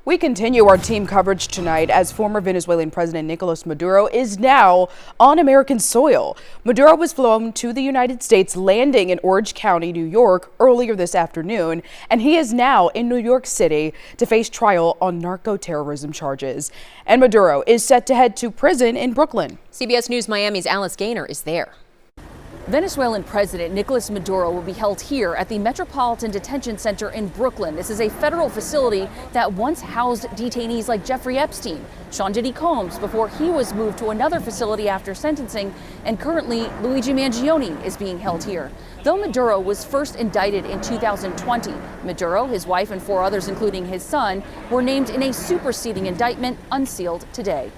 We continue our team coverage tonight as former Venezuelan President Nicolas Maduro is now on American soil. Maduro was flown to the United States, landing in Orange County, New York earlier this afternoon, and he is now in New York City to face trial on narco-terrorism charges. And Maduro is set to head to prison in Brooklyn. CBS News Miami's Alice Gainer is there. Venezuelan President Nicolas Maduro will be held here at the Metropolitan Detention Center in Brooklyn. This is a federal facility that once housed detainees like Jeffrey Epstein, Sean Diddy Combs, before he was moved to another facility after sentencing, and currently Luigi Mangione is being held here. Though Maduro was first indicted in 2020, Maduro, his wife, and 4 others, including his son, were named in a superseding indictment unsealed today.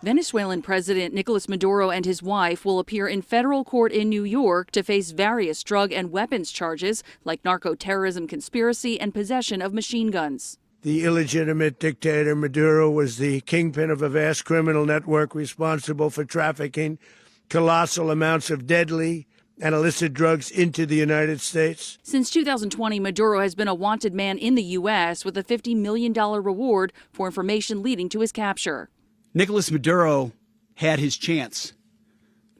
Venezuelan President Nicolas Maduro and his wife will appear in federal court in New York to face various drug and weapons charges like narco-terrorism conspiracy and possession of machine guns. The illegitimate dictator Maduro was the kingpin of a vast criminal network responsible for trafficking colossal amounts of deadly and illicit drugs into the United States. Since 2020, Maduro has been a wanted man in the U.S. with a $50 million reward for information leading to his capture. Nicolas Maduro had his chance,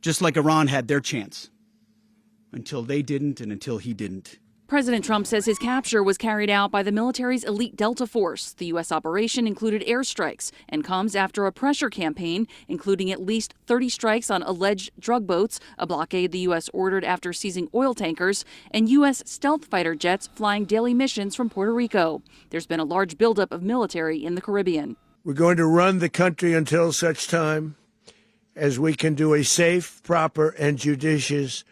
just like Iran had their chance, until they didn't and until he didn't. President Trump says his capture was carried out by the military's elite Delta Force. The U.S. operation included airstrikes and comes after a pressure campaign, including at least 30 strikes on alleged drug boats, a blockade the U.S. ordered after seizing oil tankers, and U.S. stealth fighter jets flying daily missions from Puerto Rico. There's been a large buildup of military in the Caribbean. We're going to run the country until such time as we can do a safe, proper, and judicious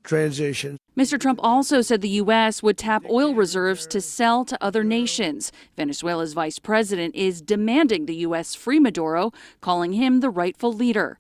transition. Mr. Trump also said the U.S. would tap oil reserves to sell to other nations. Venezuela's vice president is demanding the U.S. free Maduro, calling him the rightful leader.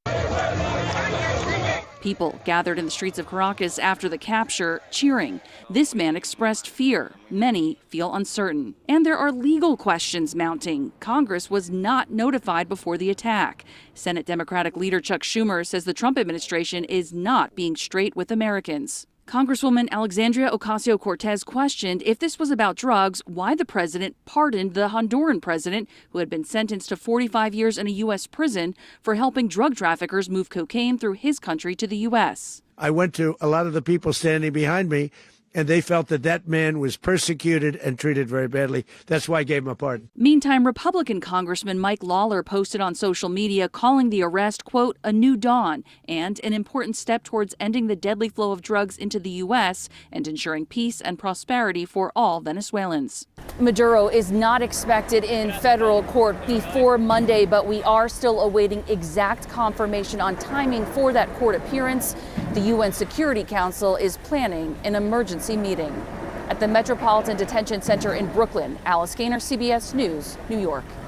People gathered in the streets of Caracas after the capture, cheering. This man expressed fear. Many feel uncertain. And there are legal questions mounting. Congress was not notified before the attack. Senate Democratic leader Chuck Schumer says the Trump administration is not being straight with Americans. Congresswoman Alexandria Ocasio-Cortez questioned if this was about drugs, why the president pardoned the Honduran president, who had been sentenced to 45 years in a U.S. prison for helping drug traffickers move cocaine through his country to the U.S. I went to a lot of the people standing behind me, and they felt that that man was persecuted and treated very badly. That's why I gave him a pardon. Meantime, Republican Congressman Mike Lawler posted on social media calling the arrest, quote, a new dawn and an important step towards ending the deadly flow of drugs into the U.S. and ensuring peace and prosperity for all Venezuelans. Maduro is not expected in federal court before Monday, but we are still awaiting exact confirmation on timing for that court appearance. The UN Security Council is planning an emergency meeting. At the Metropolitan Detention Center in Brooklyn, Alice Gainer, CBS News, New York.